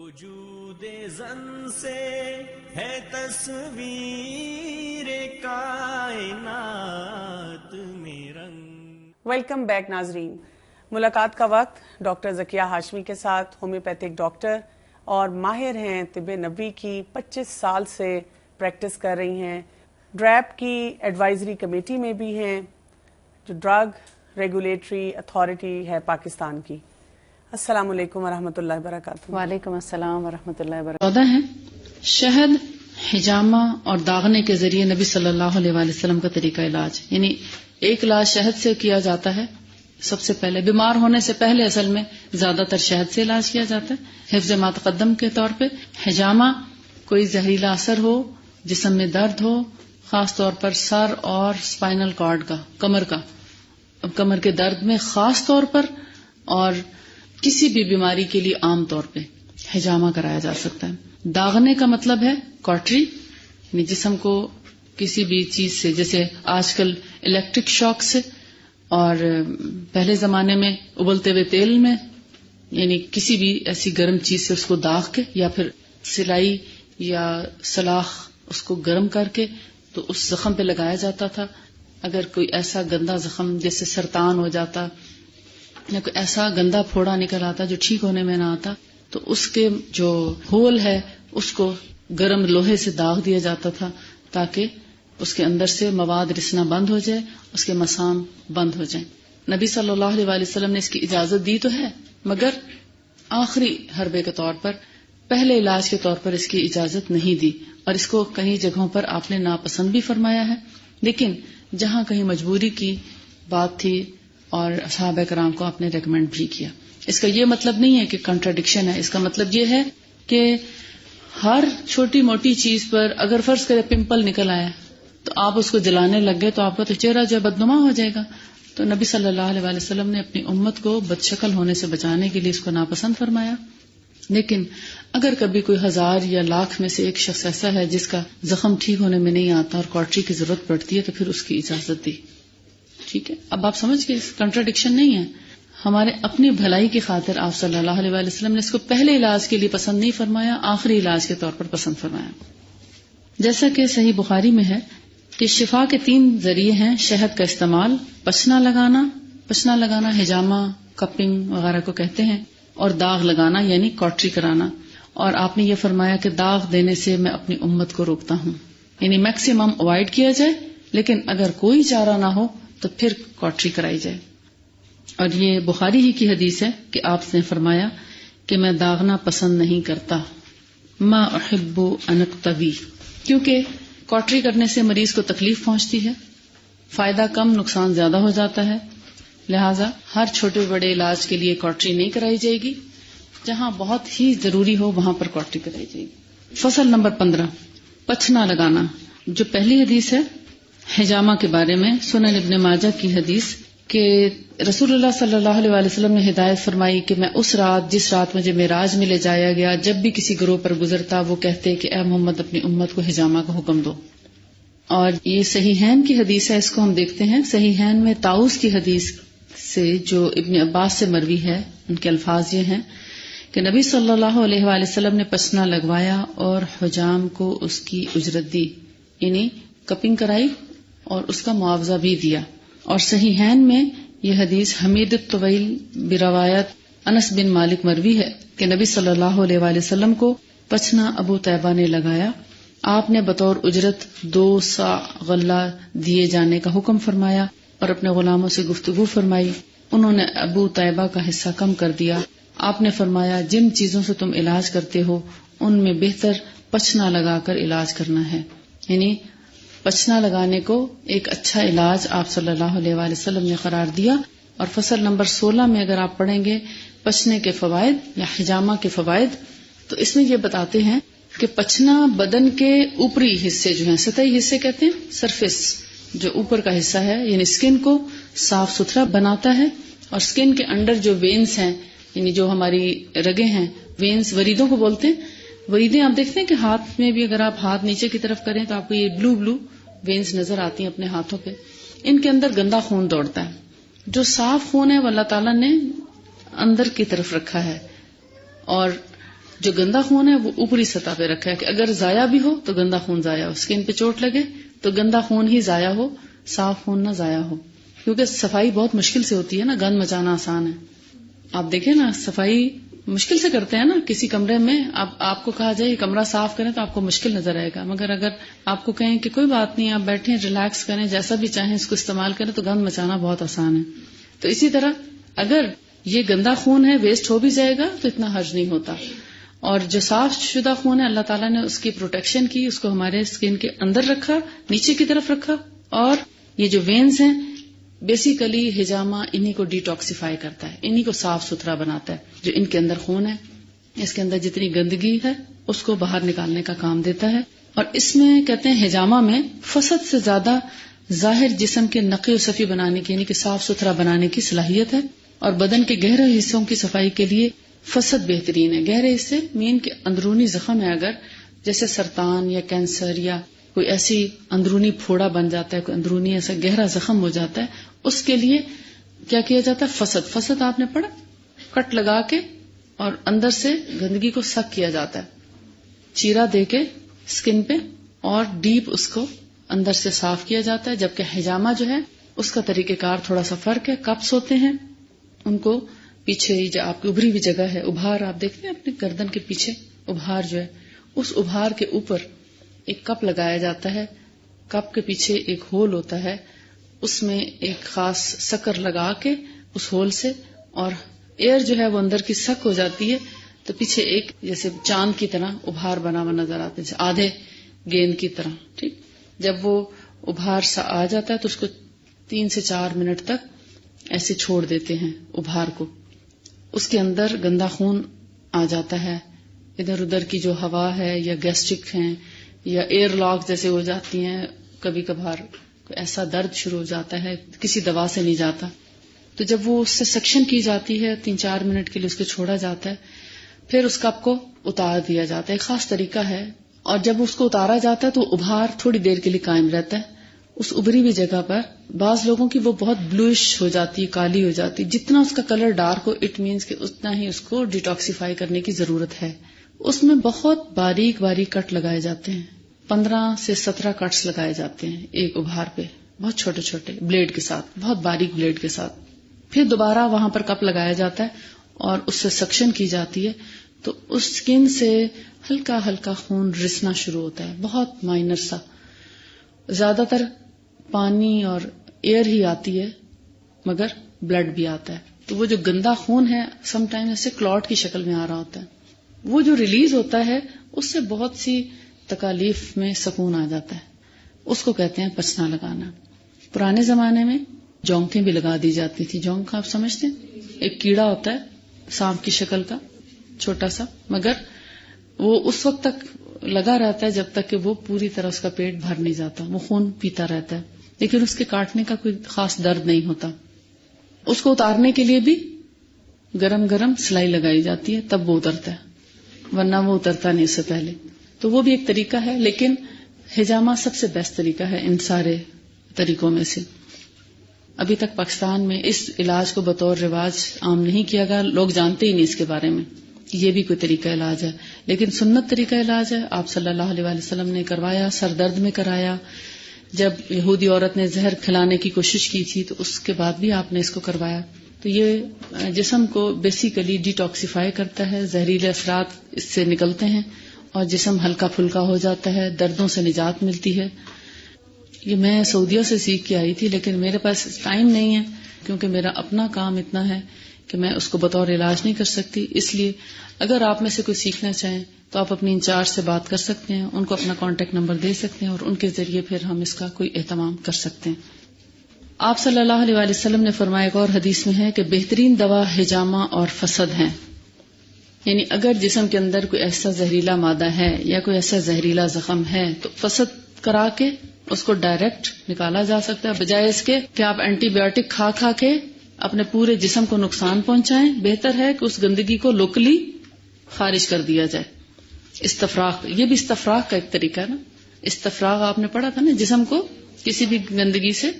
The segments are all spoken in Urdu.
وجود زن سے ہے تصویر کائنات میں رنگ. ویلکم بیک ناظرین. ملاقات کا وقت ڈاکٹر ذکیہ ہاشمی کے ساتھ، ہومیوپیتھک ڈاکٹر اور ماہر ہیں طب نبوی کی، 25 سال سے پریکٹس کر رہی ہیں، ڈریپ کی ایڈوائزری کمیٹی میں بھی ہیں، جو ڈرگ ریگولیٹری اتھارٹی ہے پاکستان کی. السلام علیکم ورحمۃ اللہ وبرکاتہ. وعلیکم السلام ورحمۃ اللہ وبرکاتہ. ہے شہد، حجامہ اور داغنے کے ذریعے نبی صلی اللہ علیہ وآلہ وسلم کا طریقہ علاج، یعنی ایک علاج شہد سے کیا جاتا ہے. سب سے پہلے بیمار ہونے سے پہلے اصل میں زیادہ تر شہد سے علاج کیا جاتا ہے حفظ ما تقدم کے طور پہ. حجامہ کوئی زہریلا اثر ہو، جسم میں درد ہو، خاص طور پر سر اور اسپائنل کارڈ کا، کمر کا، کمر کے درد میں خاص طور پر، اور کسی بھی بیماری کے لیے عام طور پہ حجامہ کرایا جا سکتا ہے. داغنے کا مطلب ہے کاٹری، یعنی جسم کو کسی بھی چیز سے، جیسے آج کل الیکٹرک شاک سے، اور پہلے زمانے میں ابلتے ہوئے تیل میں، یعنی کسی بھی ایسی گرم چیز سے اس کو داغ کے، یا پھر سلائی یا سلاخ اس کو گرم کر کے تو اس زخم پہ لگایا جاتا تھا. اگر کوئی ایسا گندا زخم جیسے سرطان ہو جاتا یا کوئی ایسا گندا پھوڑا نکل آتا جو ٹھیک ہونے میں نہ آتا، تو اس کے جو ہول ہے اس کو گرم لوہے سے داغ دیا جاتا تھا تاکہ اس کے اندر سے مواد رسنا بند ہو جائے، اس کے مسام بند ہو جائیں. نبی صلی اللہ علیہ وآلہ وسلم نے اس کی اجازت دی تو ہے، مگر آخری حربے کے طور پر، پہلے علاج کے طور پر اس کی اجازت نہیں دی، اور اس کو کئی جگہوں پر آپ نے ناپسند بھی فرمایا ہے. لیکن جہاں کہیں مجبوری کی بات تھی اور صحابہ کرام کو آپ نے ریکمینڈ بھی کیا. اس کا یہ مطلب نہیں ہے کہ کنٹراڈکشن ہے، اس کا مطلب یہ ہے کہ ہر چھوٹی موٹی چیز پر اگر فرض کرے پمپل نکل آیا تو آپ اس کو جلانے لگ گئے تو آپ کا تو چہرہ جو بدنما ہو جائے گا. تو نبی صلی اللہ علیہ وآلہ وسلم نے اپنی امت کو بدشکل ہونے سے بچانے کے لیے اس کو ناپسند فرمایا. لیکن اگر کبھی کوئی 1000 یا لاکھ میں سے ایک شخص ایسا ہے جس کا زخم ٹھیک ہونے میں نہیں آتا اور کاٹری کی ضرورت پڑتی ہے تو پھر اس کی اجازت دی. ٹھیک ہے، اب آپ سمجھ گئے، کنٹراڈکشن نہیں ہے. ہمارے اپنی بھلائی کی خاطر آپ صلی اللہ علیہ وآلہ وسلم نے اس کو پہلے علاج کے لیے پسند نہیں فرمایا، آخری علاج کے طور پر پسند فرمایا. جیسا کہ صحیح بخاری میں ہے کہ شفا کے 3 ذریعے ہیں: شہد کا استعمال، پچنا لگانا حجامہ، کپنگ وغیرہ کو کہتے ہیں، اور داغ لگانا یعنی کاٹری کرانا. اور آپ نے یہ فرمایا کہ داغ دینے سے میں اپنی امت کو روکتا ہوں، یعنی میکسیمم اوائڈ کیا جائے، لیکن اگر کوئی چارہ نہ ہو تو پھر کاٹری کرائی جائے. اور یہ بخاری ہی کی حدیث ہے کہ آپ نے فرمایا کہ میں داغنا پسند نہیں کرتا، ما احب ان اقتوی، کیونکہ کاٹری کرنے سے مریض کو تکلیف پہنچتی ہے، فائدہ کم نقصان زیادہ ہو جاتا ہے. لہذا ہر چھوٹے بڑے علاج کے لیے کاٹری نہیں کرائی جائے گی، جہاں بہت ہی ضروری ہو وہاں پر کاٹری کرائی جائے گی. فصل نمبر 15، پچنا لگانا. جو پہلی حدیث ہے حجامہ کے بارے میں، سنن ابن ماجہ کی حدیث کہ رسول اللہ صلی اللہ علیہ وآلہ وسلم نے ہدایت فرمائی کہ میں اس رات، جس رات مجھے معراج میں لے جایا گیا، جب بھی کسی گروہ پر گزرتا وہ کہتے کہ اے محمد اپنی امت کو حجامہ کا حکم دو. اور یہ صحیحین کی حدیث ہے، اس کو ہم دیکھتے ہیں. صحیحین میں طاؤس کی حدیث سے جو ابن عباس سے مروی ہے، ان کے الفاظ یہ ہیں کہ نبی صلی اللہ علیہ وآلہ وسلم نے پچنا لگوایا اور حجام کو اس کی اجرت دی، یعنی کپنگ کرائی اور اس کا معاوضہ بھی دیا. اور صحیحین میں یہ حدیث حمید الطویل بروایت انس بن مالک مروی ہے کہ نبی صلی اللہ علیہ وآلہ وسلم کو پچنا ابو طیبہ نے لگایا. آپ نے بطور اجرت 2 صاع غلہ دیے جانے کا حکم فرمایا اور اپنے غلاموں سے گفتگو فرمائی. انہوں نے ابو طیبہ کا حصہ کم کر دیا. آپ نے فرمایا جن چیزوں سے تم علاج کرتے ہو ان میں بہتر پچنا لگا کر علاج کرنا ہے، یعنی پچنا لگانے کو ایک اچھا علاج آپ صلی اللہ علیہ وآلہ وسلم نے قرار دیا. اور فصل نمبر 16 میں اگر آپ پڑھیں گے پچنے کے فوائد یا حجامہ کے فوائد، تو اس میں یہ بتاتے ہیں کہ پچنا بدن کے اوپری حصے جو ہیں، سطحی حصے کہتے ہیں، سرفیس جو اوپر کا حصہ ہے، یعنی اسکن کو صاف ستھرا بناتا ہے. اور اسکن کے اندر جو وینز ہیں، یعنی جو ہماری رگیں ہیں، وینز وریدوں کو بولتے ہیں. وریدیں آپ دیکھتے ہیں کہ ہاتھ میں بھی اگر آپ ہاتھ نیچے کی طرف کریں تو آپ کو یہ بلو وینز نظر آتی ہیں اپنے ہاتھوں پہ. ان کے اندر گندا خون دوڑتا ہے. جو صاف خون ہے وہ اللہ تعالیٰ نے اندر کی طرف رکھا ہے، اور جو گندا خون ہے وہ اوپری سطح پہ رکھا ہے کہ اگر ضائع بھی ہو تو گندا خون ضائع ہو، اسکن پہ چوٹ لگے تو گندا خون ہی ضائع ہو، صاف خون نہ ضائع ہو. کیونکہ صفائی بہت مشکل سے ہوتی ہے نا، گند مچانا آسان ہے. آپ دیکھیں نا صفائی مشکل سے کرتے ہیں نا، کسی کمرے میں آپ کو کہا جائے یہ کمرہ صاف کریں تو آپ کو مشکل نظر آئے گا، مگر اگر آپ کو کہیں کہ کوئی بات نہیں آپ بیٹھیں ریلیکس کریں جیسا بھی چاہیں اس کو استعمال کریں تو گند مچانا بہت آسان ہے. تو اسی طرح اگر یہ گندا خون ہے ویسٹ ہو بھی جائے گا تو اتنا حرج نہیں ہوتا. اور جو صاف شدہ خون ہے اللہ تعالیٰ نے اس کی پروٹیکشن کی، اس کو ہمارے اسکن کے اندر رکھا، نیچے کی طرف رکھا. اور یہ جو وینز ہیں بیسیکلی ہجامہ انہی کو ڈیٹاکسیفائی کرتا ہے، انہی کو صاف ستھرا بناتا ہے. جو ان کے اندر خون ہے اس کے اندر جتنی گندگی ہے اس کو باہر نکالنے کا کام دیتا ہے. اور اس میں کہتے ہیں ہجامہ میں فسد سے زیادہ ظاہر جسم کے نقی و صفی بنانے کی یعنی کہ صاف ستھرا بنانے کی صلاحیت ہے. اور بدن کے گہرے حصوں کی صفائی کے لیے فسد بہترین ہے. گہرے حصے مین کے اندرونی زخم ہے، اگر جیسے سرطان یا کینسر یا کوئی ایسی اندرونی پھوڑا بن جاتا ہے، کوئی اندرونی ایسا گہرا زخم ہو جاتا ہے، اس کے لیے کیا کیا جاتا ہے؟ فسد آپ نے پڑھا، کٹ لگا کے اور اندر سے گندگی کو سک کیا جاتا ہے، چیرا دے کے اسکن پہ اور ڈیپ اس کو اندر سے صاف کیا جاتا ہے. جبکہ ہجامہ جو ہے اس کا طریقہ کار تھوڑا سا فرق ہے. کپس ہوتے ہیں، ان کو پیچھے جو آپ کی ابھری ہوئی جگہ ہے، ابھار آپ دیکھتے ہیں اپنے گردن کے پیچھے ابھار جو ہے، اس ابھار کے اوپر ایک کپ لگایا جاتا ہے. کپ کے پیچھے ایک ہول ہوتا ہے، اس میں ایک خاص سکر لگا کے اس ہول سے اور ایئر جو ہے وہ اندر کی سک ہو جاتی ہے تو پیچھے ایک جیسے چاند کی طرح ابھار بنا ہوا نظر آتا ہے، جیسے آدھے گیند کی طرح. ٹھیک، جب وہ ابھار سا آ جاتا ہے تو اس کو 3 سے 4 منٹ تک ایسے چھوڑ دیتے ہیں ابھار کو. اس کے اندر گندا خون آ جاتا ہے، ادھر ادھر کی جو ہوا ہے یا گیسٹرک ہیں یا ایئر لاک جیسے ہو جاتی ہیں، کبھی کبھار ایسا درد شروع ہو جاتا ہے کسی دوا سے نہیں جاتا. تو جب وہ اس سے سیکشن کی جاتی ہے 3-4 منٹ کے لیے اس کو چھوڑا جاتا ہے، پھر اس کپ کو اتار دیا جاتا ہے. ایک خاص طریقہ ہے، اور جب اس کو اتارا جاتا ہے تو ابھار تھوڑی دیر کے لیے قائم رہتا ہے. اس ابری ہوئی جگہ پر بعض لوگوں کی وہ بہت بلوئش ہو جاتی ہے، کالی ہو جاتی، جتنا اس کا کلر ڈارک ہو اٹ مینز کہ اتنا ہی اس کو ڈیٹاکسیفائی کرنے کی ضرورت ہے. اس میں بہت باریک باریک کٹ لگائے جاتے ہیں، 15 سے 17 کٹس لگائے جاتے ہیں ایک ابھار پہ، بہت چھوٹے چھوٹے بلیڈ کے ساتھ، بہت باریک بلیڈ کے ساتھ. پھر دوبارہ وہاں پر کپ لگایا جاتا ہے اور اس سے سکشن کی جاتی ہے تو اس سکن سے ہلکا ہلکا خون رسنا شروع ہوتا ہے، بہت مائنر سا. زیادہ تر پانی اور ایئر ہی آتی ہے مگر بلڈ بھی آتا ہے. تو وہ جو گندا خون ہے سم ٹائم ایسے کلاٹ کی شکل میں آ رہا ہوتا ہے، وہ جو ریلیز ہوتا ہے اس سے بہت سی تکالیف میں سکون آ جاتا ہے. اس کو کہتے ہیں پسنا لگانا. پرانے زمانے میں جونکیں بھی لگا دی جاتی تھی. جونک آپ سمجھتے ہیں؟ ایک کیڑا ہوتا ہے سانپ کی شکل کا چھوٹا سا، مگر وہ اس وقت تک لگا رہتا ہے جب تک کہ وہ پوری طرح اس کا پیٹ بھر نہیں جاتا، وہ خون پیتا رہتا ہے لیکن اس کے کاٹنے کا کوئی خاص درد نہیں ہوتا. اس کو اتارنے کے لیے بھی گرم گرم سلائی لگائی جاتی ہے تب وہ اترتا ہے، ورنہ وہ اترتا نہیں اس سے پہلے. تو وہ بھی ایک طریقہ ہے، لیکن ہجامہ سب سے بیسٹ طریقہ ہے ان سارے طریقوں میں سے. ابھی تک پاکستان میں اس علاج کو بطور رواج عام نہیں کیا گیا، لوگ جانتے ہی نہیں اس کے بارے میں یہ بھی کوئی طریقہ علاج ہے، لیکن سنت طریقہ علاج ہے. آپ صلی اللہ علیہ وسلم نے کروایا، سر درد میں کرایا. جب یہودی عورت نے زہر کھلانے کی کوشش کی تھی تو اس کے بعد بھی آپ نے اس کو کروایا. تو یہ جسم کو بیسیکلی ڈیٹاکسیفائی کرتا ہے، زہریلے اثرات اس سے نکلتے ہیں اور جسم ہلکا پھلکا ہو جاتا ہے، دردوں سے نجات ملتی ہے. یہ میں سعودیہ سے سیکھ کے آئی تھی لیکن میرے پاس ٹائم نہیں ہے کیونکہ میرا اپنا کام اتنا ہے کہ میں اس کو بطور علاج نہیں کر سکتی. اس لیے اگر آپ میں سے کوئی سیکھنا چاہیں تو آپ اپنی انچارج سے بات کر سکتے ہیں، ان کو اپنا کانٹیکٹ نمبر دے سکتے ہیں اور ان کے ذریعے پھر ہم اس کا کوئی اہتمام کر سکتے ہیں. آپ صلی اللہ علیہ وسلم نے فرمایا ایک اور حدیث میں ہے کہ بہترین دوا ہجامہ اور فسد ہیں. یعنی اگر جسم کے اندر کوئی ایسا زہریلا مادہ ہے یا کوئی ایسا زہریلا زخم ہے تو فسد کرا کے اس کو ڈائریکٹ نکالا جا سکتا ہے، بجائے اس کے کہ آپ اینٹی بایوٹک کھا کھا کے اپنے پورے جسم کو نقصان پہنچائیں. بہتر ہے کہ اس گندگی کو لوکلی خارج کر دیا جائے. استفراغ، یہ بھی استفراغ کا ایک طریقہ ہے نا. استفراغ آپ نے پڑھا تھا نا، جسم کو کسی بھی گندگی سے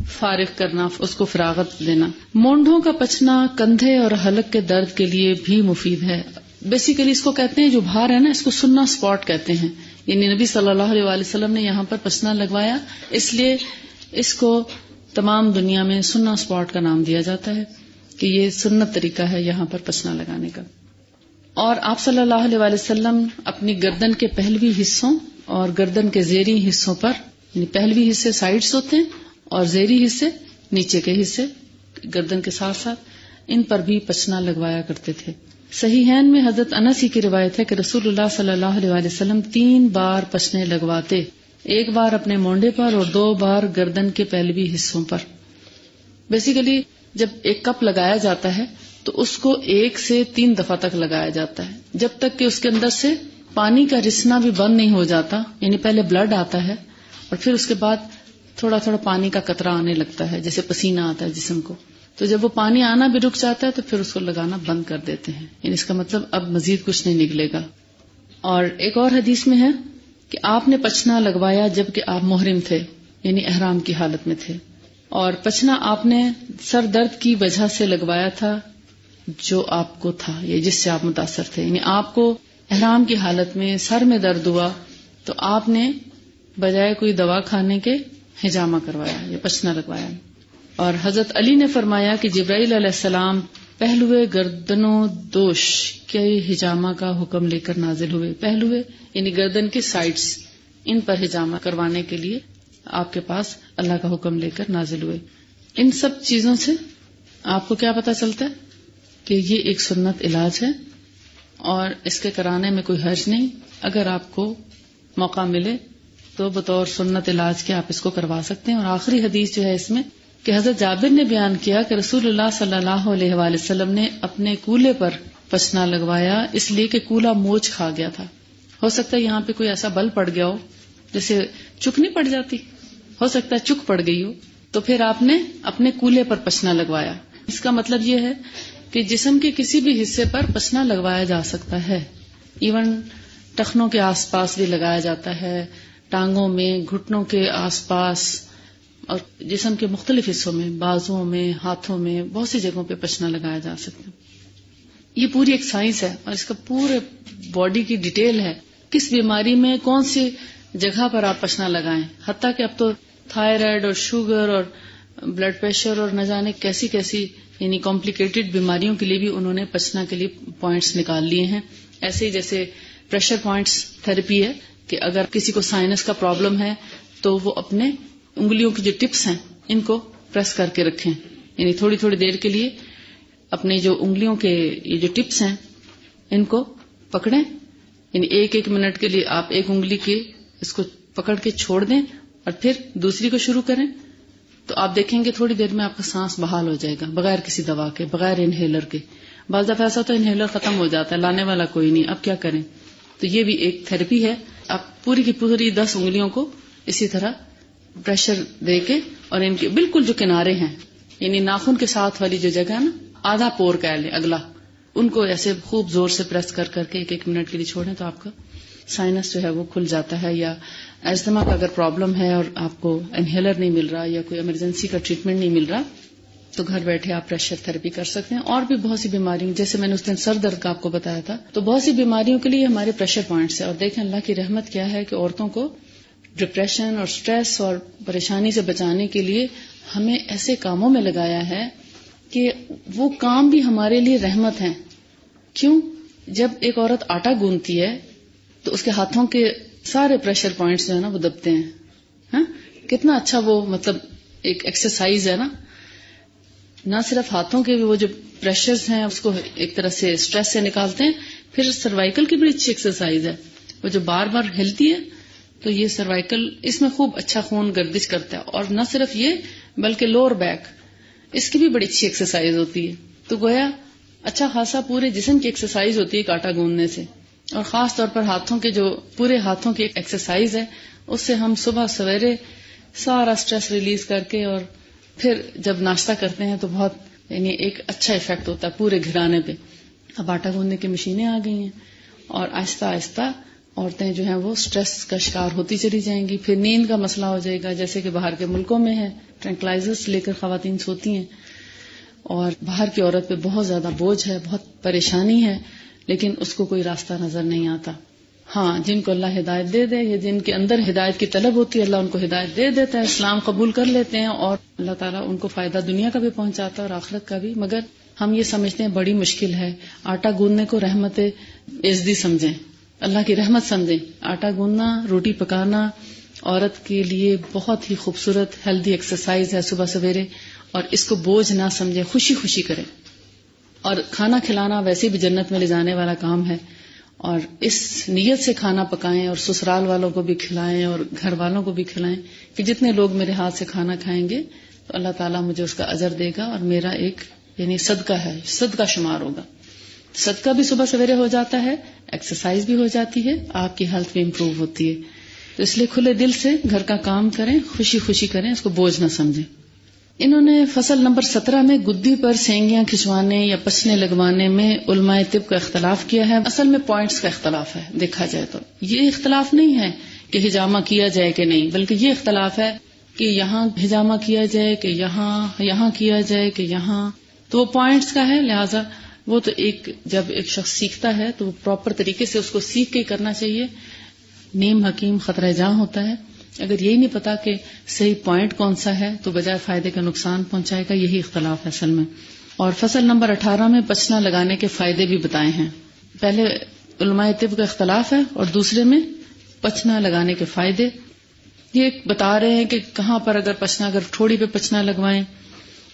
فارغ کرنا، اس کو فراغت دینا. مونڈھوں کا پچنا کندھے اور حلق کے درد کے لیے بھی مفید ہے. بیسیکلی اس کو کہتے ہیں جو بھار ہے نا، اس کو سننا اسپاٹ کہتے ہیں. یعنی نبی صلی اللہ علیہ وآلہ وسلم نے یہاں پر پسنا لگوایا، اس لیے اس کو تمام دنیا میں سننا اسپاٹ کا نام دیا جاتا ہے کہ یہ سنت طریقہ ہے یہاں پر پسنا لگانے کا. اور آپ صلی اللہ علیہ وآلہ وسلم اپنی گردن کے پہلوی حصوں اور گردن کے زیری حصوں پر، یعنی پہلوی حصے سائڈز ہوتے ہیں اور زیری حصے نیچے کے حصے گردن کے ساتھ ساتھ، ان پر بھی پسنا لگوایا کرتے تھے. صحیحین میں حضرت انس ہی کی روایت ہے کہ رسول اللہ صلی اللہ علیہ وآلہ وسلم 3 بار پسنے لگواتے، 1 بار اپنے مونڈے پر اور 2 بار گردن کے پہلوی حصوں پر. بیسیکلی جب ایک کپ لگایا جاتا ہے تو اس کو 1 سے 3 دفعہ تک لگایا جاتا ہے، جب تک کہ اس کے اندر سے پانی کا رسنا بھی بند نہیں ہو جاتا. یعنی پہلے بلڈ آتا ہے اور پھر اس کے بعد تھوڑا تھوڑا پانی کا قطرہ آنے لگتا ہے، جیسے پسینہ آتا ہے جسم کو. تو جب وہ پانی آنا بھی رک جاتا ہے تو پھر اس کو لگانا بند کر دیتے ہیں. یعنی اس کا مطلب اب مزید کچھ نہیں نکلے گا. اور ایک اور حدیث میں ہے کہ آپ نے پچنا لگوایا جبکہ آپ محرم تھے، یعنی احرام کی حالت میں تھے. اور پچنا آپ نے سر درد کی وجہ سے لگوایا تھا جو آپ کو تھا، یہ جس سے آپ متاثر تھے. یعنی آپ کو احرام کی حالت میں سر میں درد ہوا تو آپ نے بجائے کوئی دوا کھانے کے حجامہ کروایا، یہ پچنا لگوایا. اور حضرت علی نے فرمایا کہ جبرائیل علیہ السلام پہلوے گردنوں دوش کے حجامہ کا حکم لے کر نازل ہوئے. پہلوے یعنی گردن کے سائڈز، ان پر حجامہ کروانے کے لیے آپ کے پاس اللہ کا حکم لے کر نازل ہوئے. ان سب چیزوں سے آپ کو کیا پتہ چلتا ہے کہ یہ ایک سنت علاج ہے اور اس کے کرانے میں کوئی حرج نہیں. اگر آپ کو موقع ملے تو بطور سنت علاج کے آپ اس کو کروا سکتے ہیں. اور آخری حدیث جو ہے اس میں کہ حضرت جابر نے بیان کیا کہ رسول اللہ صلی اللہ علیہ وآلہ وسلم نے اپنے کولے پر پسنا لگوایا اس لیے کہ کولا موچ کھا گیا تھا. ہو سکتا ہے یہاں پہ کوئی ایسا بل پڑ گیا ہو جیسے چک نہیں پڑ جاتی، ہو سکتا ہے چک پڑ گئی ہو، تو پھر آپ نے اپنے کولے پر پسنا لگوایا. اس کا مطلب یہ ہے کہ جسم کے کسی بھی حصے پر پسنا لگوایا جا سکتا ہے. ایون ٹخنوں کے آس پاس بھی لگایا جاتا ہے، ٹانگوں میں، گھٹنوں کے آس پاس اور جسم کے مختلف حصوں میں، بازوؤں میں، ہاتھوں میں، بہت سی جگہوں پہ پچنا لگایا جا سکتا ہے. یہ پوری ایک سائنس ہے اور اس کا پورے باڈی کی ڈیٹیل ہے، کس بیماری میں کون سی جگہ پر آپ پچنا لگائیں. حتیٰ کہ اب تو تھائرائڈ اور شوگر اور بلڈ پریشر اور نہ جانے کیسی کیسی یعنی کمپلیکیٹڈ بیماریوں کے لیے بھی انہوں نے پچنا کے لیے پوائنٹس نکال لیے ہیں. ایسے ہی جیسے پریشر پوائنٹس تھراپی ہے کہ اگر کسی کو سائنس کا پرابلم ہے تو وہ اپنے انگلیوں کی جو ٹپس ہیں ان کو پریس کر کے رکھیں، یعنی تھوڑی تھوڑی دیر کے لیے اپنے جو انگلیوں کے یہ جو ٹپس ہیں ان کو پکڑیں. یعنی 1 منٹ کے لیے آپ ایک انگلی کے اس کو پکڑ کے چھوڑ دیں اور پھر دوسری کو شروع کریں تو آپ دیکھیں گے تھوڑی دیر میں آپ کا سانس بحال ہو جائے گا بغیر کسی دوا کے، بغیر انہیلر کے. بعض دفعہ ایسا تو انہیلر ختم ہو جاتا ہے، لانے والا کوئی نہیں، اب کیا کریں. تو یہ بھی ایک تھراپی ہے. آپ پوری کی پوری 10 انگلیوں کو اسی طرح پریشر دے کے اور ان کے بالکل جو کنارے ہیں یعنی ناخن کے ساتھ والی جو جگہ ہے نا، آدھا پور کہہ لیں اگلا، ان کو ایسے خوب زور سے پریس کر کر کے 1 منٹ کے لیے چھوڑیں تو آپ کا سائنس جو ہے وہ کھل جاتا ہے. یا ایزما کا اگر پرابلم ہے اور آپ کو انہیلر نہیں مل رہا یا کوئی ایمرجنسی کا ٹریٹمنٹ نہیں مل رہا تو گھر بیٹھے آپ پریشر تھراپی کر سکتے ہیں. اور بھی بہت سی بیماریوں، جیسے میں نے اس دن سر درد کا آپ کو بتایا تھا، تو بہت سی بیماریوں کے لیے ہمارے پریشر پوائنٹس ہیں. اور دیکھیں اللہ کی رحمت کیا ہے کہ عورتوں کو ڈپریشن اور سٹریس اور پریشانی سے بچانے کے لیے ہمیں ایسے کاموں میں لگایا ہے کہ وہ کام بھی ہمارے لیے رحمت ہیں. کیوں؟ جب ایک عورت آٹا گوندتی ہے تو اس کے ہاتھوں کے سارے پریشر پوائنٹس جو ہے نا وہ دبتے ہیں. ہاں، کتنا اچھا وہ مطلب ایک ایکسرسائز ہے نا. نہ صرف ہاتھوں کے بھی وہ جو پریشرز ہیں اس کو ایک طرح سے سٹریس سے نکالتے ہیں، پھر سروائیکل کی بڑی اچھی ایکسرسائز ہے. وہ جو بار بار ہلتی ہے تو یہ سروائیکل اس میں خوب اچھا خون گردش کرتا ہے. اور نہ صرف یہ بلکہ لوور بیک اس کی بھی بڑی اچھی ایکسرسائز ہوتی ہے. تو گویا اچھا خاصا پورے جسم کی ایکسرسائز ہوتی ہے کاٹا گوندنے سے. اور خاص طور پر ہاتھوں کے جو پورے ہاتھوں کی ایکسرسائز ہے اس سے ہم صبح سویرے سارا سٹریس ریلیز کر کے اور پھر جب ناشتہ کرتے ہیں تو بہت یعنی ایک اچھا ایفیکٹ ہوتا ہے پورے گھرانے پہ. اب آٹا گوندنے کی مشینیں آ گئی ہیں اور آہستہ آہستہ عورتیں جو ہیں وہ سٹریس کا شکار ہوتی چلی جائیں گی. پھر نیند کا مسئلہ ہو جائے گا، جیسے کہ باہر کے ملکوں میں ہے ٹرینکلائزرز لے کر خواتین سوتی ہیں اور باہر کی عورت پہ بہت زیادہ بوجھ ہے، بہت پریشانی ہے. لیکن اس کو کوئی راستہ نظر نہیں آتا. ہاں، جن کو اللہ ہدایت دے دے یا جن کے اندر ہدایت کی طلب ہوتی ہے، اللہ ان کو ہدایت دے دیتا ہے، اسلام قبول کر لیتے ہیں اور اللہ تعالیٰ ان کو فائدہ دنیا کا بھی پہنچاتا ہے اور آخرت کا بھی. مگر ہم یہ سمجھتے ہیں بڑی مشکل ہے. آٹا گوندنے کو رحمت عزدی سمجھیں، اللہ کی رحمت سمجھیں. آٹا گوندنا، روٹی پکانا عورت کے لیے بہت ہی خوبصورت ہیلدی ایکسرسائز ہے صبح سویرے، اور اس کو بوجھ نہ سمجھیں، خوشی خوشی کریں. اور کھانا کھلانا ویسے بھی جنت میں لے جانے والا کام ہے، اور اس نیت سے کھانا پکائیں اور سسرال والوں کو بھی کھلائیں اور گھر والوں کو بھی کھلائیں کہ جتنے لوگ میرے ہاتھ سے کھانا کھائیں گے تو اللہ تعالیٰ مجھے اس کا اجر دے گا اور میرا ایک یعنی صدقہ ہے، صدقہ شمار ہوگا. صدقہ بھی صبح سویرے ہو جاتا ہے، ایکسرسائز بھی ہو جاتی ہے، آپ کی ہیلتھ بھی امپروو ہوتی ہے. تو اس لیے کھلے دل سے گھر کا کام کریں، خوشی خوشی کریں، اس کو بوجھ نہ سمجھیں. انہوں نے فصل نمبر 17 میں گدی پر سینگیاں کھچوانے یا پچنے لگوانے میں علماء طب کا اختلاف کیا ہے. اصل میں پوائنٹس کا اختلاف ہے. دیکھا جائے تو یہ اختلاف نہیں ہے کہ حجامہ کیا جائے کہ نہیں، بلکہ یہ اختلاف ہے کہ یہاں حجامہ کیا جائے کہ یہاں کیا جائے کہ یہاں. تو وہ پوائنٹس کا ہے، لہٰذا وہ تو جب ایک شخص سیکھتا ہے تو وہ پراپر طریقے سے اس کو سیکھ کے کرنا چاہیے. نیم حکیم خطرہ جاں ہوتا ہے. اگر یہی نہیں پتا کہ صحیح پوائنٹ کون سا ہے تو بجائے فائدے کا نقصان پہنچائے گا. یہی اختلاف ہے اصل میں. اور فصل نمبر 18 میں پچنا لگانے کے فائدے بھی بتائے ہیں. پہلے علماء طب کا اختلاف ہے اور دوسرے میں پچنا لگانے کے فائدے. یہ بتا رہے ہیں کہ کہاں پر اگر تھوڑی پہ پچنا لگوائیں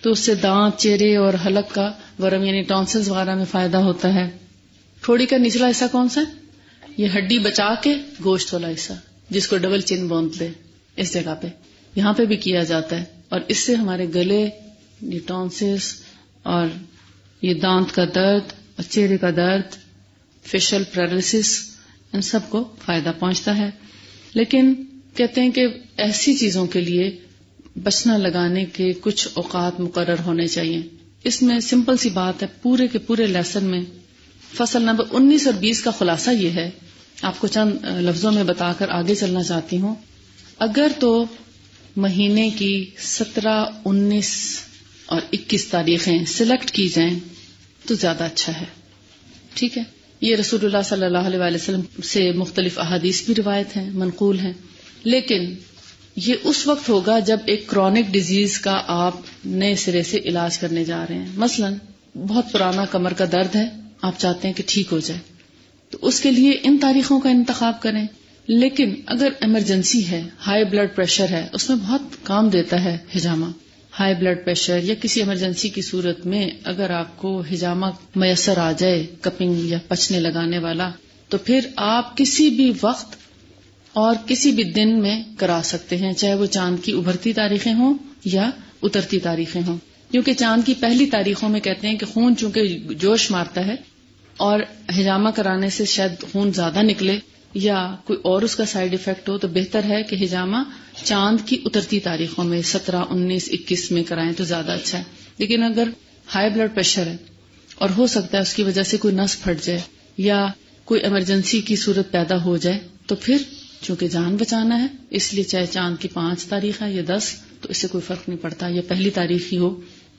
تو اس سے دانت، چہرے اور حلق کا ورم یعنی ٹونسلز وغیرہ میں فائدہ ہوتا ہے. تھوڑی کا نچلا حصہ کون سا ہے؟ یہ ہڈی بچا کے گوشت والا حصہ جس کو ڈبل چن بولتے، اس جگہ پہ یہاں پہ بھی کیا جاتا ہے. اور اس سے ہمارے گلے، یہ ٹونسلز اور یہ دانت کا درد اور چہرے کا درد، فیشل پیرالسس، ان سب کو فائدہ پہنچتا ہے. لیکن کہتے ہیں کہ ایسی چیزوں کے لیے بچنا لگانے کے کچھ اوقات مقرر ہونے چاہیے. اس میں سمپل سی بات ہے، پورے کے پورے لیسن میں فصل نمبر 19 اور 20 کا خلاصہ یہ ہے. آپ کو چند لفظوں میں بتا کر آگے چلنا چاہتی ہوں. اگر تو مہینے کی 17، 19 اور 21 تاریخیں سلیکٹ کی جائیں تو زیادہ اچھا ہے. ٹھیک ہے، یہ رسول اللہ صلی اللہ علیہ وآلہ وسلم سے مختلف احادیث بھی روایت ہیں، منقول ہیں. لیکن یہ اس وقت ہوگا جب ایک کرونک ڈیزیز کا آپ نئے سرے سے علاج کرنے جا رہے ہیں. مثلا بہت پرانا کمر کا درد ہے، آپ چاہتے ہیں کہ ٹھیک ہو جائے، تو اس کے لیے ان تاریخوں کا انتخاب کریں. لیکن اگر ایمرجنسی ہے، ہائی بلڈ پریشر ہے، اس میں بہت کام دیتا ہے حجامہ. ہائی بلڈ پریشر یا کسی ایمرجنسی کی صورت میں اگر آپ کو حجامہ میسر آ جائے، کپنگ یا پچنے لگانے والا، تو پھر آپ کسی بھی وقت اور کسی بھی دن میں کرا سکتے ہیں، چاہے وہ چاند کی ابھرتی تاریخیں ہوں یا اترتی تاریخیں ہوں. کیونکہ چاند کی پہلی تاریخوں میں کہتے ہیں کہ خون چونکہ جوش مارتا ہے اور حجامہ کرانے سے شاید خون زیادہ نکلے یا کوئی اور اس کا سائیڈ ایفیکٹ ہو، تو بہتر ہے کہ حجامہ چاند کی اترتی تاریخوں میں 17، 19، 21 میں کرائیں تو زیادہ اچھا ہے. لیکن اگر ہائی بلڈ پریشر ہے اور ہو سکتا ہے اس کی وجہ سے کوئی نس پھٹ جائے یا کوئی ایمرجنسی کی صورت پیدا ہو جائے، تو پھر چونکہ جان بچانا ہے اس لیے چاہے چاند کی 5 تاریخ ہے یا 10، تو اس سے کوئی فرق نہیں پڑتا، یا پہلی تاریخ ہی ہو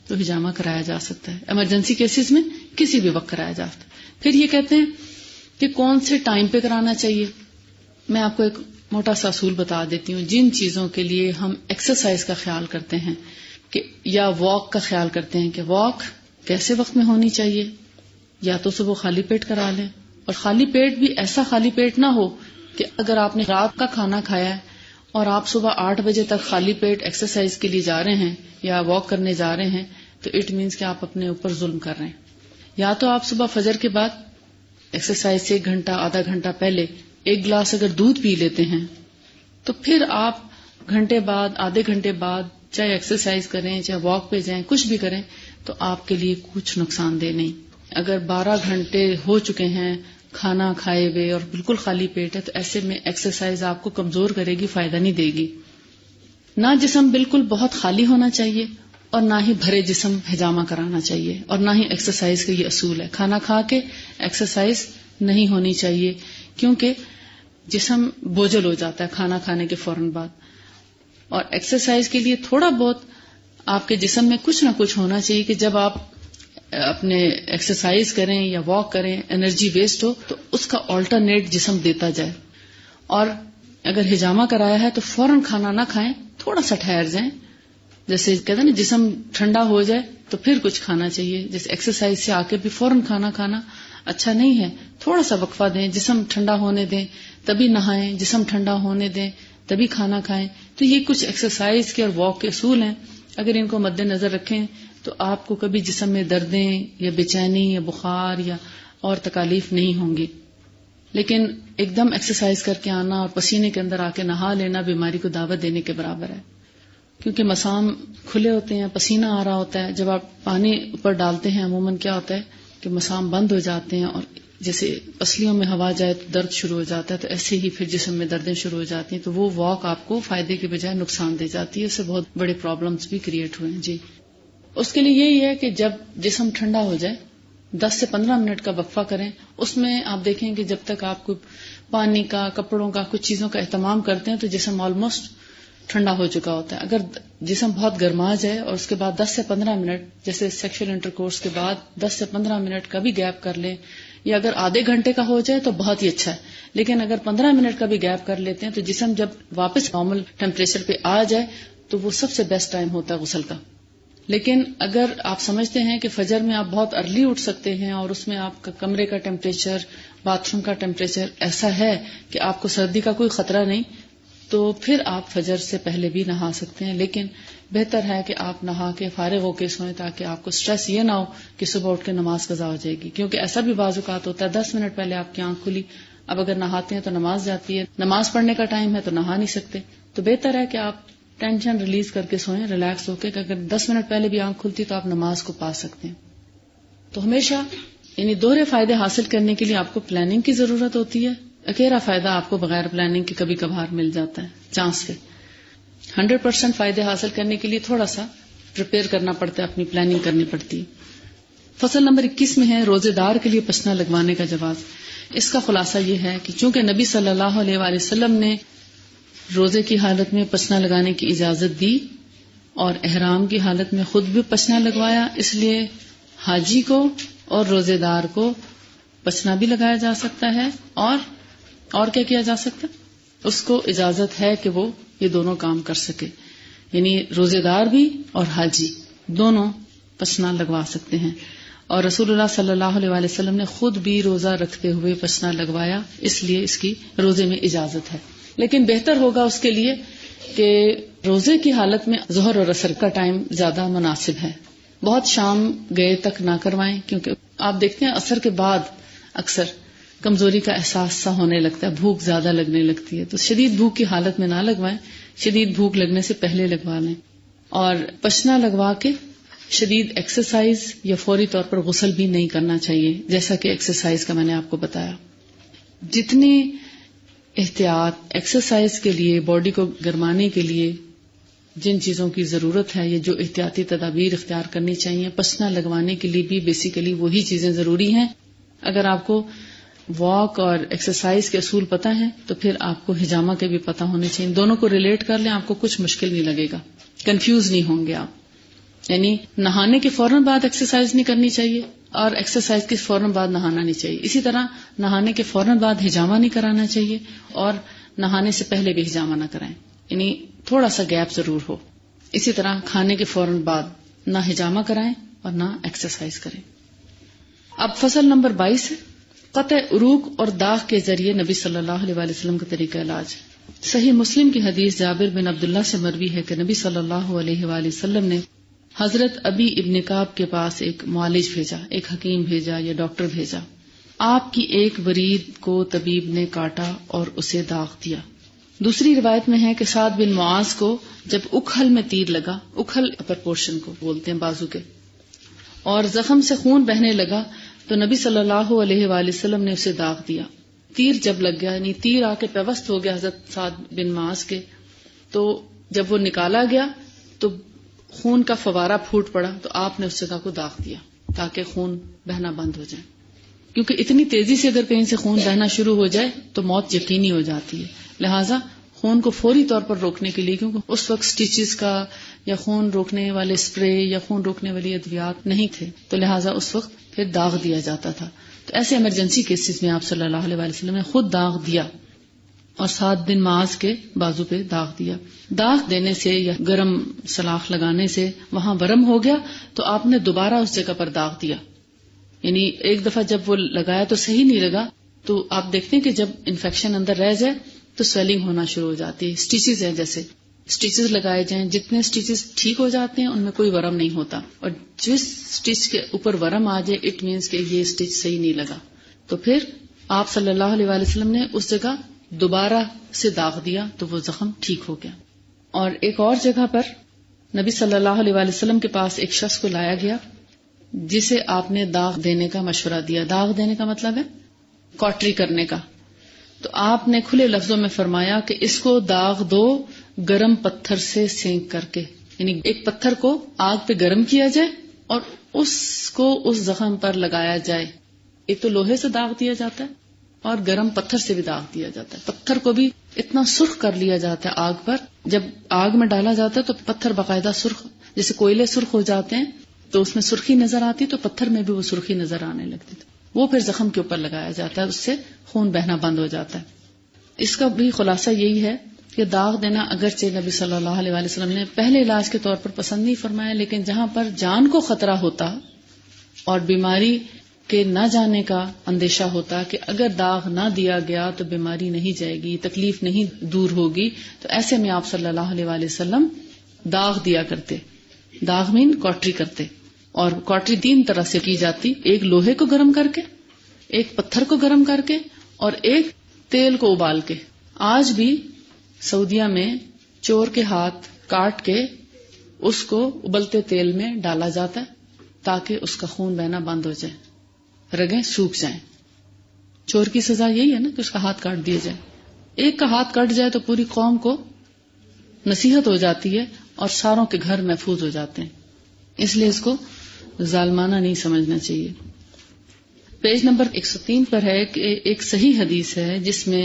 تو حجامہ کرایا جا سکتا ہے. ایمرجنسی کیسز میں کسی بھی وقت کرایا جا سکتا ہے. پھر یہ کہتے ہیں کہ کون سے ٹائم پہ کرانا چاہیے. میں آپ کو ایک موٹا سا اصول بتا دیتی ہوں. جن چیزوں کے لیے ہم ایکسرسائز کا خیال کرتے ہیں کہ یا واک کا خیال کرتے ہیں کہ واک کیسے وقت میں ہونی چاہیے، یا تو صبح خالی پیٹ کرا لیں، اور خالی پیٹ بھی ایسا خالی پیٹ نہ ہو کہ اگر آپ نے رات کا کھانا کھایا ہے اور آپ صبح 8 بجے تک خالی پیٹ ایکسرسائز کے لیے جا رہے ہیں یا واک کرنے جا رہے ہیں تو اٹ مینس کہ آپ اپنے اوپر ظلم کر رہے ہیں. یا تو آپ صبح فجر کے بعد ایکسرسائز سے 1 گھنٹہ آدھا گھنٹہ پہلے 1 گلاس اگر دودھ پی لیتے ہیں تو پھر آپ گھنٹے بعد، آدھے گھنٹے بعد چاہے ایکسرسائز کریں چاہے واک پہ جائیں، کچھ بھی کریں تو آپ کے لیے کچھ نقصان دہ نہیں. اگر 12 گھنٹے ہو چکے ہیں کھانا کھائے ہوئے اور بالکل خالی پیٹ ہے تو ایسے میں ایکسرسائز آپ کو کمزور کرے گی، فائدہ نہیں دے گی. نہ جسم بالکل بہت خالی ہونا چاہیے اور نہ ہی بھرے جسم حجامہ کرانا چاہیے، اور نہ ہی ایکسرسائز کا یہ اصول ہے. کھانا کھا کے ایکسرسائز نہیں ہونی چاہیے کیونکہ جسم بوجھل ہو جاتا ہے کھانا کھانے کے فوراً بعد. اور ایکسرسائز کے لیے تھوڑا بہت آپ کے جسم میں کچھ نہ کچھ ہونا چاہیے کہ جب آپ اپنے ایکسرسائز کریں یا واک کریں، انرجی ویسٹ ہو تو اس کا آلٹرنیٹ جسم دیتا جائے. اور اگر ہجامہ کرایا ہے تو فوراً کھانا نہ کھائیں، تھوڑا سا ٹھہر جائیں. جیسے کہتے ہیں نا جسم ٹھنڈا ہو جائے تو پھر کچھ کھانا چاہیے. جیسے ایکسرسائز سے آ کے بھی فوراً کھانا اچھا نہیں ہے، تھوڑا سا وقفہ دیں، جسم ٹھنڈا ہونے دیں تبھی نہائیں، جسم ٹھنڈا ہونے دیں تبھی کھانا کھائیں. تو یہ کچھ ایکسرسائز کے اور واک کے اصول ہیں، اگر ان کو مد نظر رکھیں تو آپ کو کبھی جسم میں دردیں یا بے چینی یا بخار یا اور تکالیف نہیں ہوں گی. لیکن ایک دم ایکسرسائز کر کے آنا اور پسینے کے اندر آ کے نہا لینا بیماری کو دعوت دینے کے برابر ہے، کیونکہ مسام کھلے ہوتے ہیں، پسینہ آ رہا ہوتا ہے. جب آپ پانی اوپر ڈالتے ہیں عموماً کیا ہوتا ہے کہ مسام بند ہو جاتے ہیں، اور جیسے پسلیوں میں ہوا جائے تو درد شروع ہو جاتا ہے، تو ایسے ہی پھر جسم میں دردیں شروع ہو جاتی ہیں. تو وہ واک آپ کو فائدے کے بجائے نقصان دے جاتی ہے، اس سے بہت بڑے پرابلمز بھی کریٹ ہوئے ہیں. جی اس کے لیے یہی ہے کہ جب جسم ٹھنڈا ہو جائے 10 سے 15 منٹ کا وقفہ کریں. اس میں آپ دیکھیں کہ جب تک آپ کو پانی کا، کپڑوں کا، کچھ چیزوں کا اہتمام کرتے ہیں تو جسم آلموسٹ ٹھنڈا ہو چکا ہوتا ہے. اگر جسم بہت گرما جائے اور اس کے بعد 10 سے 15 منٹ جیسے سیکشل انٹرکورس کے بعد 10 سے 15 منٹ کا بھی گیپ کر لیں، یا اگر آدھے گھنٹے کا ہو جائے تو بہت ہی اچھا ہے. لیکن اگر 15 منٹ کا بھی گیپ کر لیتے ہیں تو جسم جب واپس نارمل ٹیمپریچر پہ آ جائے تو وہ سب سے بیسٹ ٹائم ہوتا ہے غسل کا. لیکن اگر آپ سمجھتے ہیں کہ فجر میں آپ بہت ارلی اٹھ سکتے ہیں اور اس میں آپ کا کمرے کا ٹیمپریچر، باتھ روم کا ٹیمپریچر ایسا ہے کہ آپ کو سردی کا کوئی خطرہ نہیں، تو پھر آپ فجر سے پہلے بھی نہا سکتے ہیں. لیکن بہتر ہے کہ آپ نہا کے فارغ ہو کے سوئیں تاکہ آپ کو سٹریس یہ نہ ہو کہ صبح اٹھ کے نماز قضا ہو جائے گی. کیونکہ ایسا بھی بعض اوقات ہوتا ہے 10 منٹ پہلے آپ کی آنکھ کھلی، اب اگر نہاتے ہیں تو نماز جاتی ہے، نماز پڑھنے کا ٹائم ہے تو نہا نہیں سکتے. تو بہتر ہے کہ آپ ٹینشن ریلیز کر کے سوئیں، ریلیکس ہو کے، کہ اگر 10 منٹ پہلے بھی آنکھ کھلتی تو آپ نماز کو پا سکتے ہیں. تو ہمیشہ یعنی دوہرے فائدے حاصل کرنے کے لیے آپ کو پلاننگ کی ضرورت ہوتی ہے. اکیلا فائدہ آپ کو بغیر پلاننگ کے کبھی کبھار مل جاتا ہے چانس کے. 100% فائدے حاصل کرنے کے لیے تھوڑا سا پریپیئر کرنا پڑتا ہے، اپنی پلاننگ کرنی پڑتی ہے. فصل نمبر 21 میں ہے روزے دار کے لیے پسینہ لگوانے کا جواز. اس کا خلاصہ یہ ہے کہ چونکہ نبی صلی اللہ علیہ وآلہ وسلم نے روزے کی حالت میں پسینہ لگانے کی اجازت دی اور احرام کی حالت میں خود بھی پسینہ لگوایا، اس لیے حاجی کو اور روزے دار کو پسینہ بھی لگایا جا سکتا ہے. اور کیا کیا جا سکتا ہے؟ اس کو اجازت ہے کہ وہ یہ دونوں کام کر سکے، یعنی روزے دار بھی اور حاجی دونوں پسینہ لگوا سکتے ہیں. اور رسول اللہ صلی اللہ علیہ وآلہ وسلم نے خود بھی روزہ رکھتے ہوئے پسینہ لگوایا، اس لیے اس کی روزے میں اجازت ہے. لیکن بہتر ہوگا اس کے لیے کہ روزے کی حالت میں ظہر اور عصر کا ٹائم زیادہ مناسب ہے. بہت شام گئے تک نہ کروائیں، کیونکہ آپ دیکھتے ہیں عصر کے بعد اکثر کمزوری کا احساس سا ہونے لگتا ہے، بھوک زیادہ لگنے لگتی ہے. تو شدید بھوک کی حالت میں نہ لگوائیں، شدید بھوک لگنے سے پہلے لگوا لیں. اور پسینہ لگوا کے شدید ایکسرسائز یا فوری طور پر غسل بھی نہیں کرنا چاہیے، جیسا کہ ایکسرسائز کا میں نے آپ کو بتایا. جتنی احتیاط ایکسرسائز کے لیے، باڈی کو گرمانے کے لیے جن چیزوں کی ضرورت ہے، یہ جو احتیاطی تدابیر اختیار کرنی چاہیے، پسینہ لگوانے کے لیے بھی بیسیکلی وہی چیزیں ضروری ہیں. اگر آپ کو واک اور ایکسرسائز کے اصول پتہ ہیں تو پھر آپ کو ہجامہ کے بھی پتہ ہونے چاہیے. دونوں کو ریلیٹ کر لیں، آپ کو کچھ مشکل نہیں لگے گا، کنفیوز نہیں ہوں گے آپ. یعنی نہانے کے فوراً بعد ایکسرسائز نہیں کرنی چاہیے اور ایکسرسائز کے فوراً بعد نہانا نہیں چاہیے. اسی طرح نہانے کے فوراً بعد ہجامہ نہیں کرانا چاہیے اور نہانے سے پہلے بھی ہجامہ نہ کرائیں، یعنی تھوڑا سا گیپ ضرور ہو. اسی طرح کھانے کے فوراً بعد نہ ہجامہ کرائیں اور نہ ایکسرسائز کریں. اب فصل نمبر 22 ہے قطع عروق اور داغ کے ذریعے نبی صلی اللہ علیہ وآلہ وسلم کا طریقہ علاج. صحیح مسلم کی حدیث جابر بن عبداللہ سے مروی ہے کہ نبی صلی اللہ علیہ وآلہ وسلم نے حضرت ابی ابن کعب کے پاس ایک معالج بھیجا، ایک حکیم بھیجا یا ڈاکٹر بھیجا. آپ کی ایک ورید کو طبیب نے کاٹا اور اسے داغ دیا. دوسری روایت میں ہے کہ سعد بن معاذ کو جب اکھل میں تیر لگا، اکھل اپر پورشن کو بولتے ہیں بازو کے، اور زخم سے خون بہنے لگا تو نبی صلی اللہ علیہ وآلہ وسلم نے اسے داغ دیا. تیر جب لگ گیا، یعنی تیر آ کے پیوست ہو گیا حضرت سعد بن معاذ کے، تو جب وہ نکالا گیا تو خون کا فوارہ پھوٹ پڑا تو آپ نے اس جگہ کو داغ دیا تاکہ خون بہنا بند ہو جائے. کیونکہ اتنی تیزی سے اگر کہیں سے خون بہنا شروع ہو جائے تو موت یقینی ہو جاتی ہے. لہٰذا خون کو فوری طور پر روکنے کے لیے، کیونکہ اس وقت سٹیچز کا یا خون روکنے والے اسپرے یا خون روکنے والی ادویات نہیں تھے، تو لہٰذا اس وقت پھر داغ دیا جاتا تھا. تو ایسے ایمرجنسی کیسز میں آپ صلی اللہ علیہ وسلم نے خود داغ دیا اور 7 دن معاذ کے بازو پہ داغ دیا. داغ دینے سے یا گرم سلاخ لگانے سے وہاں ورم ہو گیا تو آپ نے دوبارہ اس جگہ پر داغ دیا. یعنی ایک دفعہ جب وہ لگایا تو صحیح نہیں لگا، تو آپ دیکھتے ہیں کہ جب انفیکشن اندر رہ جائے تو سویلنگ ہونا شروع ہو جاتی ہے. سٹیچز ہیں، جیسے سٹیچز لگائے جائیں، جتنے سٹیچز ٹھیک ہو جاتے ہیں ان میں کوئی ورم نہیں ہوتا، اور جس سٹیچ کے اوپر ورم آ جائے اٹ مینس کہ یہ سٹیچ صحیح نہیں لگا. تو پھر آپ صلی اللہ علیہ وسلم نے اس جگہ دوبارہ سے داغ دیا تو وہ زخم ٹھیک ہو گیا. اور ایک اور جگہ پر نبی صلی اللہ علیہ وسلم کے پاس ایک شخص کو لایا گیا جسے آپ نے داغ دینے کا مشورہ دیا. داغ دینے کا مطلب ہے کاٹری کرنے کا. تو آپ نے کھلے لفظوں میں فرمایا کہ اس کو داغ دو گرم پتھر سے سینک کر کے، یعنی ایک پتھر کو آگ پہ گرم کیا جائے اور اس کو اس زخم پر لگایا جائے. ایک تو لوہے سے داغ دیا جاتا ہے اور گرم پتھر سے بھی داغ دیا جاتا ہے. پتھر کو بھی اتنا سرخ کر لیا جاتا ہے آگ پر، جب آگ میں ڈالا جاتا ہے تو پتھر باقاعدہ سرخ، جیسے کوئلے سرخ ہو جاتے ہیں تو اس میں سرخی نظر آتی، تو پتھر میں بھی وہ سرخی نظر آنے لگتی تھی. وہ پھر زخم کے اوپر لگایا جاتا ہے، اس سے خون بہنا بند ہو جاتا ہے. اس کا بھی خلاصہ یہی ہے کہ داغ دینا اگرچہ نبی صلی اللہ علیہ وسلم نے پہلے علاج کے طور پر پسند نہیں فرمایا، لیکن جہاں پر جان کو خطرہ ہوتا اور بیماری کے نہ جانے کا اندیشہ ہوتا کہ اگر داغ نہ دیا گیا تو بیماری نہیں جائے گی، تکلیف نہیں دور ہوگی، تو ایسے میں آپ صلی اللہ علیہ وسلم داغ دیا کرتے. داغ مین کاٹری کرتے، اور کاٹری 3 طرح سے کی جاتی، ایک لوہے کو گرم کر کے، ایک پتھر کو گرم کر کے، اور ایک تیل کو ابال کے. آج بھی سعودیہ میں چور کے ہاتھ کاٹ کے اس کو ابلتے تیل میں ڈالا جاتا ہے تاکہ اس کا خون بہنا بند ہو جائے، رگیں سوکھ جائیں. چور کی سزا یہی ہے نا کہ اس کا ہاتھ کاٹ دیا جائے. ایک کا ہاتھ کٹ جائے تو پوری قوم کو نصیحت ہو جاتی ہے اور ساروں کے گھر محفوظ ہو جاتے ہیں. اس لیے اس کو ظالمانہ نہیں سمجھنا چاہیے. پیج نمبر 103 پر ہے کہ ایک صحیح حدیث ہے جس میں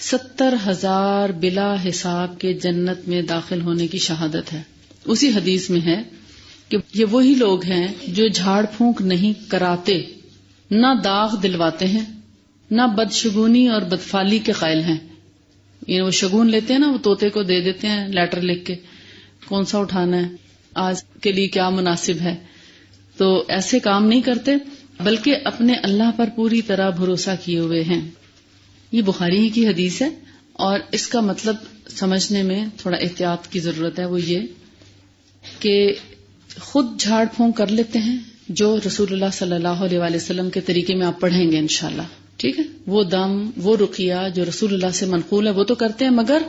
70,000 بلا حساب کے جنت میں داخل ہونے کی شہادت ہے. اسی حدیث میں ہے کہ یہ وہی لوگ ہیں جو جھاڑ پھونک نہیں کراتے، نہ داغ دلواتے ہیں، نہ بدشگونی اور بدفالی کے قائل ہیں. یعنی وہ شگون لیتے ہیں نا، وہ طوطے کو دے دیتے ہیں لیٹر لکھ کے، کون سا اٹھانا ہے، آج کے لیے کیا مناسب ہے. تو ایسے کام نہیں کرتے بلکہ اپنے اللہ پر پوری طرح بھروسہ کیے ہوئے ہیں. یہ بخاری ہی کی حدیث ہے، اور اس کا مطلب سمجھنے میں تھوڑا احتیاط کی ضرورت ہے. وہ یہ کہ خود جھاڑ پھونک کر لیتے ہیں جو رسول اللہ صلی اللہ علیہ وسلم کے طریقے میں آپ پڑھیں گے انشاءاللہ، ٹھیک ہے. وہ دم، وہ رقیہ جو رسول اللہ سے منقول ہے وہ تو کرتے ہیں، مگر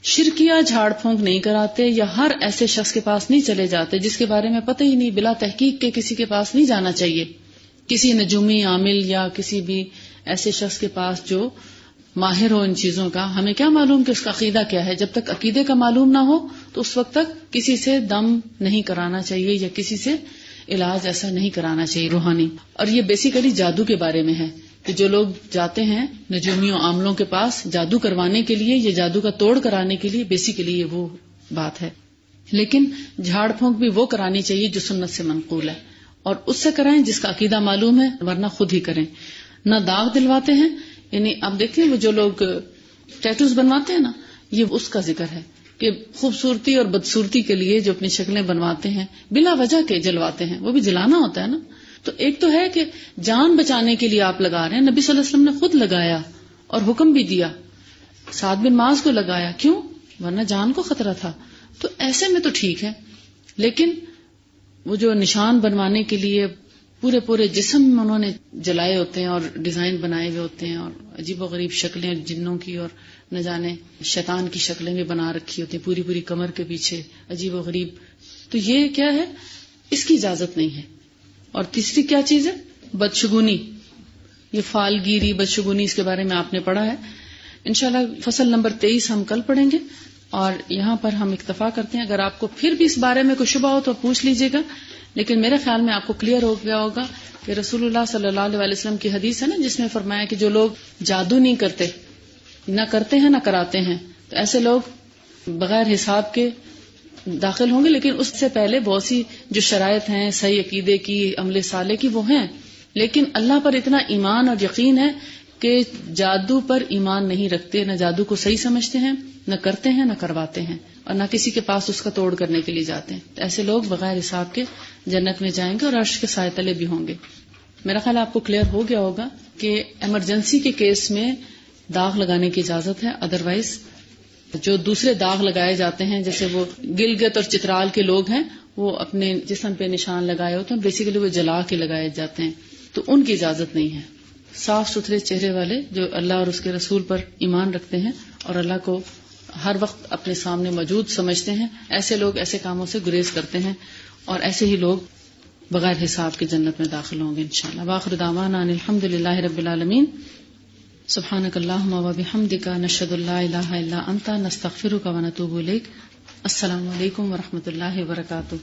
شرکیہ جھاڑ پھونک نہیں کراتے، یا ہر ایسے شخص کے پاس نہیں چلے جاتے جس کے بارے میں پتہ ہی نہیں، بلا تحقیق کے کسی کے پاس نہیں جانا چاہیے. کسی نجومی عامل یا کسی بھی ایسے شخص کے پاس جو ماہر ہو ان چیزوں کا. ہمیں کیا معلوم کہ اس کا عقیدہ کیا ہے؟ جب تک عقیدے کا معلوم نہ ہو تو اس وقت تک کسی سے دم نہیں کرانا چاہیے یا کسی سے علاج ایسا نہیں کرانا چاہیے روحانی. اور یہ بیسیکلی جادو کے بارے میں ہے کہ جو لوگ جاتے ہیں نجومیوں عاملوں کے پاس جادو کروانے کے لیے یا جادو کا توڑ کرانے کے لیے، بیسیکلی یہ وہ بات ہے. لیکن جھاڑ پھونک بھی وہ کرانی چاہیے جو سنت سے منقول ہے، اور اس سے کرائیں جس کا عقیدہ معلوم ہے، ورنہ خود ہی کریں. نہ داغ دلواتے ہیں، یعنی آپ دیکھتے ہیں وہ جو لوگ ٹیٹوز بنواتے ہیں نا، یہ اس کا ذکر ہے کہ خوبصورتی اور بدصورتی کے لیے جو اپنی شکلیں بنواتے ہیں بلا وجہ کے جلواتے ہیں، وہ بھی جلانا ہوتا ہے نا. تو ایک تو ہے کہ جان بچانے کے لیے آپ لگا رہے ہیں، نبی صلی اللہ علیہ وسلم نے خود لگایا اور حکم بھی دیا. 7 بن معاذ کو لگایا، کیوں؟ ورنہ جان کو خطرہ تھا. تو ایسے میں تو ٹھیک ہے، لیکن وہ جو نشان بنوانے کے لیے پورے جسم میں انہوں نے جلائے ہوتے ہیں اور ڈیزائن بنائے ہوئے ہوتے ہیں، اور عجیب و غریب شکلیں جنوں کی اور نہ جانے شیطان کی شکلیں بھی بنا رکھی ہوتی ہیں پوری کمر کے پیچھے، عجیب و غریب. تو یہ کیا ہے؟ اس کی اجازت نہیں ہے. اور تیسری کیا چیز ہے؟ بدشگونی. یہ فال گیری، بدشگونی، اس کے بارے میں آپ نے پڑھا ہے. انشاءاللہ فصل نمبر 23 ہم کل پڑھیں گے، اور یہاں پر ہم اکتفا کرتے ہیں. اگر آپ کو پھر بھی اس بارے میں کوئی شبہ ہو تو پوچھ لیجئے گا، لیکن میرے خیال میں آپ کو کلیئر ہو گیا ہوگا کہ رسول اللہ صلی اللہ علیہ وسلم کی حدیث ہے نا جس میں فرمایا کہ جو لوگ جادو نہیں کرتے، نہ کرتے ہیں نہ کراتے ہیں، تو ایسے لوگ بغیر حساب کے داخل ہوں گے، لیکن اس سے پہلے بہت سی جو شرائط ہیں صحیح عقیدے کی، عمل صالح کی، وہ ہیں. لیکن اللہ پر اتنا ایمان اور یقین ہے کہ جادو پر ایمان نہیں رکھتے، نہ جادو کو صحیح سمجھتے ہیں، نہ کرتے ہیں، نہ کرواتے ہیں، اور نہ کسی کے پاس اس کا توڑ کرنے کے لیے جاتے ہیں. ایسے لوگ بغیر حساب کے جنت میں جائیں گے اور عرش کے سائے تلے بھی ہوں گے. میرا خیال آپ کو کلیئر ہو گیا ہوگا کہ ایمرجنسی کے کیس میں داغ لگانے کی اجازت ہے، ادروائز جو دوسرے داغ لگائے جاتے ہیں، جیسے وہ گلگت اور چترال کے لوگ ہیں، وہ اپنے جسم پہ نشان لگائے ہوتے ہیں، بیسیکلی وہ جلا کے لگائے جاتے ہیں، تو ان کی اجازت نہیں ہے. صاف ستھرے چہرے والے جو اللہ اور اس کے رسول پر ایمان رکھتے ہیں اور اللہ کو ہر وقت اپنے سامنے موجود سمجھتے ہیں، ایسے لوگ ایسے کاموں سے گریز کرتے ہیں، اور ایسے ہی لوگ بغیر حساب کے جنت میں داخل ہوں گے انشاءاللہ. وآخر دعوانا ان الحمدللہ رب العالمین. سبحانک اللہم وبحمدک، نشہد ان لا الہ الا انت، نستغفرک ونتوب الیک. السلام علیکم ورحمۃ اللہ وبرکاتہ.